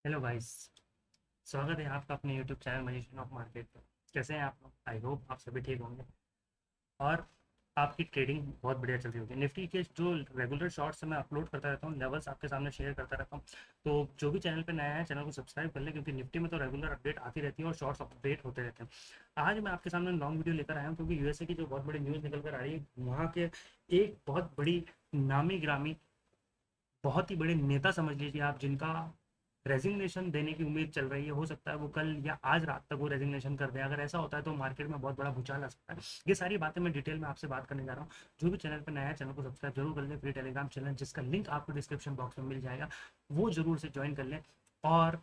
Hello guys. स्वागत है आपका अपने YouTube channel magician of market पर। कैसे हैं आप लोग? आई होप आप सभी ठीक होंगे और आपकी ट्रेडिंग बहुत बढ़िया चल रही होगी। निफ्टी के जो रेगुलर शॉर्ट्स मैं अपलोड करता रहता हूँ, लेवल्स आपके सामने शेयर करता रहता हूँ। तो जो भी चैनल पे नया है, चैनल को सब्सक्राइब कर लें, क्योंकि निफ्टी में तो रेगुलर अपडेट आती रहती है और शॉर्ट्स अपडेट होते रहते हैं। आज मैं आपके सामने लॉन्ग वीडियो लेकर आया हूँ, क्योंकि यूएसए की जो बहुत बड़ी न्यूज़ निकल कर आ रही है, वहाँ के एक बहुत बड़ी नामी ग्रामी बहुत ही बड़े नेता समझ लीजिए आप, जिनका रेजिग्नेशन देने की उम्मीद चल रही है। हो सकता है वो कल या आज रात तक वो रेजिग्नेशन कर दें। अगर ऐसा होता है तो मार्केट में बहुत बड़ा भूचाल आ सकता है। ये सारी बातें मैं डिटेल में आपसे बात करने जा रहा हूँ। जो भी चैनल पर नया है, चैनल को सब्सक्राइब जरूर कर लें। फ्री टेलीग्राम चैनल, जिसका लिंक आपको डिस्क्रिप्शन बॉक्स में मिल जाएगा, वो जरूर से ज्वाइन कर लें। और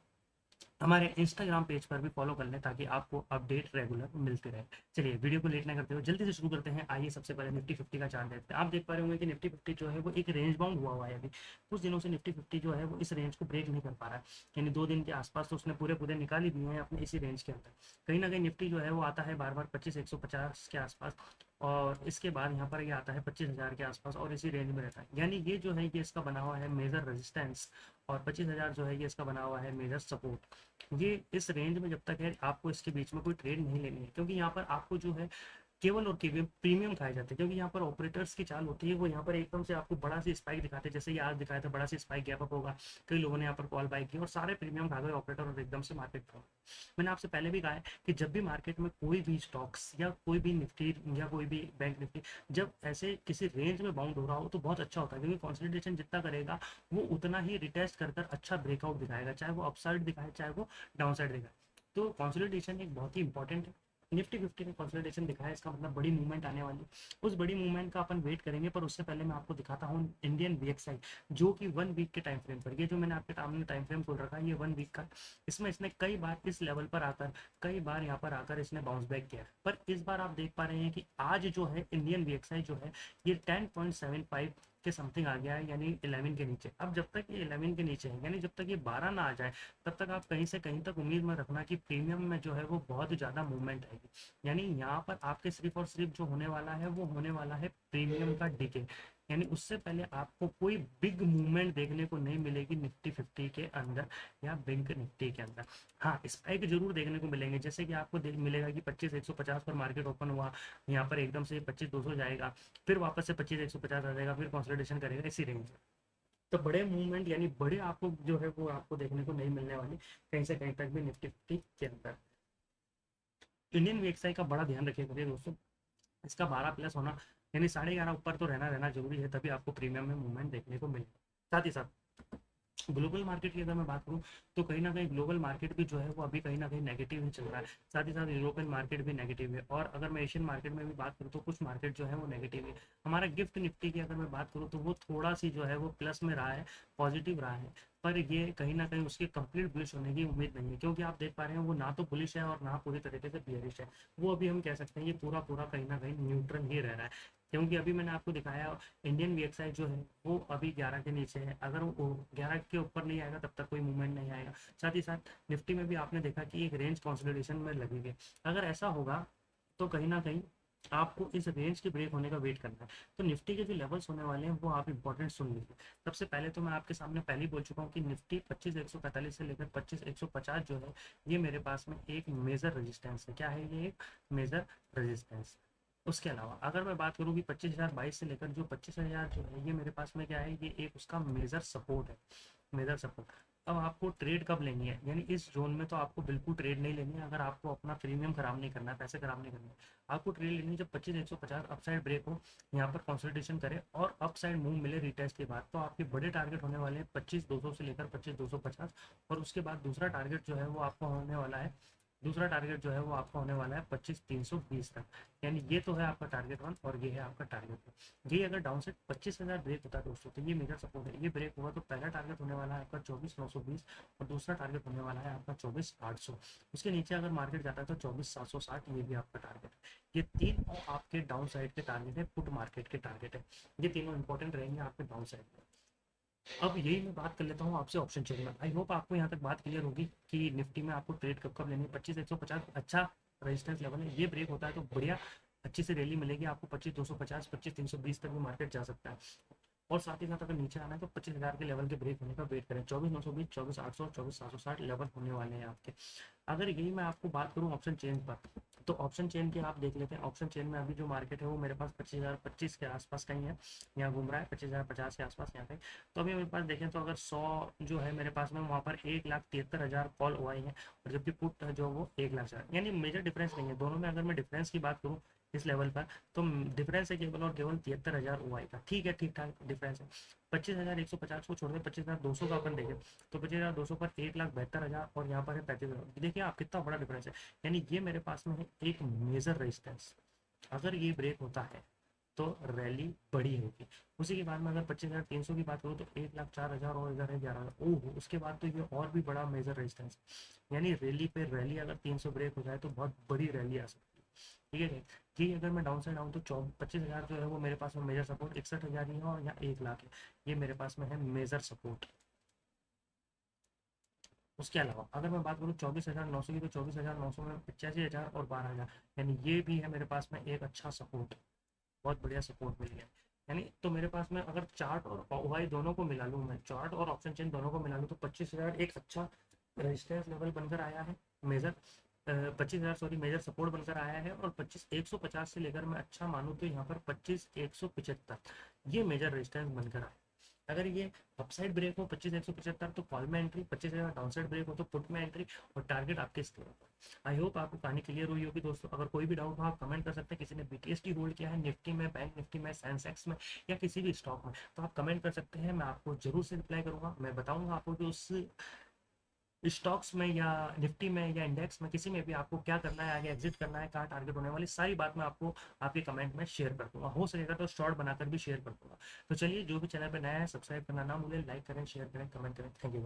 हमारे इंस्टाग्राम पेज पर भी फॉलो कर लें, ताकि आपको अपडेट रेगुलर मिलते रहे। चलिए वीडियो को लेट ना करते हुए जल्दी से शुरू करते हैं। आइए सबसे पहले निफ्टी फिफ्टी का चार्ट देखते हैं। आप देख पा रहे होंगे कि निफ्टी फिफ्टी जो है वो एक रेंज बाउंड हुआ है। अभी कुछ दिनों से निफ्टी फिफ्टी जो है वो इस रेंज को ब्रेक नहीं कर पा रहा है। यानी 2 दिन के आसपास तो उसने पूरे पूरे निकाल ही दिए हैं अपने इसी रेंज के अंदर। कहीं ना कहीं निफ्टी जो है वो आता है बार बार 25,150 के आसपास, और इसके बाद यहाँ पर ये आता है 25,000 के आसपास, और इसी रेंज में रहता है। यानी ये जो है ये इसका बना हुआ है मेजर रेजिस्टेंस, और 25,000 जो है ये इसका बना हुआ है मेजर सपोर्ट। ये इस रेंज में जब तक है, आपको इसके बीच में कोई ट्रेड नहीं लेनी है, क्योंकि यहाँ पर आपको जो है केवल और केवल प्रीमियम खाए जाते हैं। क्योंकि यहाँ पर ऑपरेटर्स की चाल होती है, वो यहाँ पर एकदम से आपको बड़ा सी स्पाइक दिखाते हैं, जैसे ये आज दिखाया था बड़ा सी स्पाइक गैप अप होगा। कई लोगों ने यहाँ पर कॉल बाय की और सारे प्रीमियम खा गए ऑपरेटर, और एकदम से मार्केट डाउन। मैंने आपसे पहले भी कहा है कि जब भी मार्केट में कोई भी स्टॉक्स या कोई भी निफ्टी या कोई भी बैंक निफ्टी जब ऐसे किसी रेंज में बाउंड हो रहा हो, तो बहुत अच्छा होता है, क्योंकि कॉन्सोलिडेशन जितना करेगा वो उतना ही रिटेस्ट कर कर अच्छा ब्रेकआउट दिखाएगा, चाहे वो अपसाइड दिखाए चाहे वो डाउन साइड दिखाए। तो कंसोलिडेशन एक बहुत ही इंपॉर्टेंट है। निफ्टी फिफ्टी ने कंसोलिडेशन दिखाया, इसका मतलब बड़ी मूवमेंट आने वाली है। उस बड़ी मूवमेंट का अपन वेट करेंगे, पर उससे पहले मैं आपको दिखाता हूँ इंडियन वीएक्सआई, जो कि 1 वीक के टाइम फ्रेम पर, ये जो मैंने आपके सामने टाइम फ्रेम खोल रखा है ये 1 वीक का। इसमें इसने कई बार इस लेवल पर आकर, कई बार यहाँ पर आकर इसने बाउंस बैक किया, पर इस बार आप देख पा रहे हैं कि आज जो है इंडियन वीएक्सआई जो है ये 10.75 के समथिंग आ गया है, यानी 11 के नीचे। अब जब तक ये 11 के नीचे है, यानी जब तक ये 12 ना आ जाए, तब तक आप कहीं से कहीं तक उम्मीद में रखना कि प्रीमियम में जो है वो बहुत ज़्यादा मूवमेंट आएगी। यानी यहाँ पर आपके सिर्फ और सिर्फ जो होने वाला है वो होने वाला है प्रीमियम का डिके। यानी उससे पहले आपको कोई बिग मूवमेंट देखने को नहीं मिलेगी निफ्टी फिफ्टी के अंदर या बैंक निफ्टी के अंदर। हाँ, स्पाइक जरूर देखने को मिलेंगे, जैसे कि आपको मिलेगा कि 25,150 पर मार्केट ओपन हुआ, यहाँ पर एकदम से 25,200 जाएगा, फिर वापस से 25,150 आ जाएगा, फिर कंसोलिडेशन करेगा इसी रेंज में। तो बड़े मूवमेंट यानी बड़े आपको जो है वो आपको देखने को नहीं मिलने वाले कहीं से कहीं तक भी निफ्टी फिफ्टी के अंदर। इंडियन वीएक्सआई का बड़ा ध्यान रखिए करिए दोस्तों। इसका 12 प्लस होना, यानी 11.5 ऊपर तो रहना रहना जरूरी है, तभी आपको प्रीमियम में मूवमेंट देखने को मिलेगा। साथ ही साथ ग्लोबल मार्केट की अगर मैं बात करूं, तो कहीं ना कहीं ग्लोबल मार्केट भी जो है वो अभी कहीं ना कहीं नेगेटिव ही चल रहा है। साथ ही साथ यूरोपियन मार्केट भी नेगेटिव है, और अगर मैं एशियन मार्केट में भी बात करूं तो कुछ मार्केट जो है वो नेगेटिव है। हमारा गिफ्ट निफ्टी की अगर मैं बात करूं तो वो थोड़ा सी जो है वो प्लस में रहा है, पॉजिटिव रहा है। पर ये कहीं ना कहीं उसके कंप्लीट बुलिश होने की उम्मीद नहीं है, क्योंकि आप देख पा रहे हैं वो ना तो बुलिश है और ना पूरी तरीके से बियरिश है। वो अभी हम कह सकते हैं ये पूरा पूरा कहीं ना कहीं न्यूट्रल ही रह रहा है। क्योंकि अभी मैंने आपको दिखाया इंडियन वीएक्सआई जो है वो अभी 11 के नीचे है। अगर वो 11 के ऊपर नहीं आएगा तब तक कोई मूवमेंट नहीं आएगा। साथ ही साथ निफ्टी में भी आपने देखा कि एक रेंज कंसोलिडेशन में लगेगी। अगर ऐसा होगा तो कहीं ना कहीं आपको इस रेंज के ब्रेक होने का वेट करना है। तो निफ्टी के जो लेवल्स होने वाले हैं वो आप इंपॉर्टेंट सुन लीजिए। सबसे पहले तो मैं आपके सामने पहले ही बोल चुका हूँ कि निफ्टी 25,145 से लेकर 25,150 जो है ये मेरे पास में एक मेजर रेजिस्टेंस है। क्या है ये? एक मेजर रेजिस्टेंस। उसके अलावा अगर मैं बात करूँ कि 25,022 से लेकर जो 25,000 जो है ये मेरे पास में क्या है, ये एक उसका मेजर सपोर्ट है। Major support. अब आपको ट्रेड कब लेनी है? यानी इस जोन में तो आपको बिल्कुल ट्रेड नहीं लेनी है, अगर आपको अपना प्रीमियम खराब नहीं करना है, पैसे खराब नहीं करने हैं। आपको ट्रेड लेनी है जब 25,150 अपसाइड ब्रेक हो, यहाँ पर कंसोलिडेशन करे और अपसाइड मूव मिले रिटेस्ट के बाद। तो आपके बड़े टारगेट होने वाले हैं 25,200 से लेकर 25,250, और उसके बाद दूसरा टारगेट जो है वो आपका होने वाला है, दूसरा टारगेट जो है वो आपका होने वाला है 25,320 तक। यानी ये तो है आपका टारगेट वन, और ये है आपका टारगेट टू। ये अगर डाउन से 25,000 ब्रेक होता है दोस्तों, तो ये मेजर सपोर्ट है। ये ब्रेक हुआ तो पहला टारगेट होने वाला है आपका 24,920, और दूसरा टारगेट होने वाला है आपका 24,800। उसके नीचे अगर मार्केट जाता है तो 24,760, ये भी आपका टारगेट है। ये तीन आपके डाउन साइड के टारगेट है, पुट मार्केट के टारगेट है। ये तीनों इंपॉर्टेंट रहेंगे आपके डाउन साइड में। अब यही मैं बात कर लेता हूँ आपसे ऑप्शन चेन में। आई होप आपको यहाँ तक बात क्लियर होगी कि निफ्टी में आपको ट्रेड कब कब लेनी है। 25,150 अच्छा रेजिस्टेंस लेवल है, ये ब्रेक होता है तो बढ़िया अच्छी से रैली मिलेगी आपको। 25,250 25,320 तक भी मार्केट जा सकता है। और साथ ही साथ अगर नीचे आना है तो 25,000 के लेवल के ब्रेक होने का वेट करें। 24,920, 24,800, 24,760 लेवल होने वाले हैं आपके। अगर यही मैं आपको बात करूँ ऑप्शन चेन पर, तो ऑप्शन चेन के आप देख लेते हैं। ऑप्शन चेन में अभी जो मार्केट है वो मेरे पास 25,025 के आसपास कहीं है, यहाँ घूम रहा है 25,050 के आसपास यहाँ कहीं। तो अभी मेरे पास देखें तो अगर 100 जो है मेरे पास में, वहाँ पर 1,73,000 कॉल हुआ ही है, और जबकि पुट जो वो 1,00,000, यानी मेजर डिफरेंस नहीं है दोनों में। अगर मैं डिफरेंस की बात करूँ इस लेवल पर, तो डिफरेंस है केवल और केवल 73,000 ओ का। ठीक है, ठीक ठाक डिफरेंस है। 25,150 को छोड़ दें, 25,200 का अपन देखें तो 25,200 पर 1,72,000 और यहाँ पर है 35,000। देखिए आप कितना बड़ा डिफरेंस है। यानी ये मेरे पास में है एक मेजर रेजिस्टेंस। अगर ये ब्रेक होता है तो रैली बड़ी होगी। उसी के बाद में अगर 25,300 की बात करूँ तो 1,04,000 और इधर है 11,000, ओह उसके बाद तो ये और भी बड़ा मेजर रेजिस्टेंस। यानी रैली पे रैली अगर 300 ब्रेक हो जाए तो बहुत बड़ी रैली आ सकती है। ठीक है, यही अगर मैं डाउन साइड आऊँ तो 25,000 जो है वो मेरे पास में मेजर सपोर्ट 61,000 ही है, और यहाँ 1,00,000 है, ये मेरे पास में है मेजर सपोर्ट। उसके अलावा अगर मैं बात करूँ 24,900 की, तो 24,900 में 85,000 और 12,000, यानी ये भी है मेरे पास में एक अच्छा सपोर्ट, बहुत बढ़िया सपोर्ट मिल गया। यानी तो मेरे पास में अगर चार्ट और वाई दोनों को मिला लूँ, मैं चार्ट और ऑप्शन चेन दोनों को मिला लूँ, तो 25,000 एक अच्छा रेजिस्टेंस लेवल बनकर आया है, मेजर 25,000 सॉरी मेजर सपोर्ट बनकर आया है। और 25,150 से लेकर मैं अच्छा मानूँ तो यहाँ पर 25,175 ये मेजर रेजिस्टेंस बनकर आया। अगर ये अपसाइड ब्रेक हो 25,175 तो कॉल में एंट्री, 25,000 डाउनसाइड ब्रेक हो तो पुट में एंट्री, और टारगेट आपके स्केल पर। आई होप आपको कहानी क्लियर हुई होगी दोस्तों। अगर कोई भी डाउट हो आप कमेंट कर सकते हैं। किसी ने बीटीएसटी होल्ड किया है निफ्टी में, बैंक निफ्टी में, सेंसेक्स में, या किसी भी स्टॉक में, तो आप कमेंट कर सकते हैं। मैं आपको जरूर से रिप्लाई करूंगा। मैं बताऊंगा आपको कि उस स्टॉक्स में या निफ्टी में या इंडेक्स में किसी में भी आपको क्या करना है, आगे एग्जिट करना है, कहाँ टारगेट होने वाली, सारी बात मैं आपको आपके कमेंट में शेयर कर दूंगा। हो सकेगा तो शॉर्ट बनाकर भी शेयर कर दूंगा। तो चलिए, जो भी चैनल पर नया है सब्सक्राइब करना ना भूलें, लाइक करें, शेयर करें, कमेंट करें। Thank you.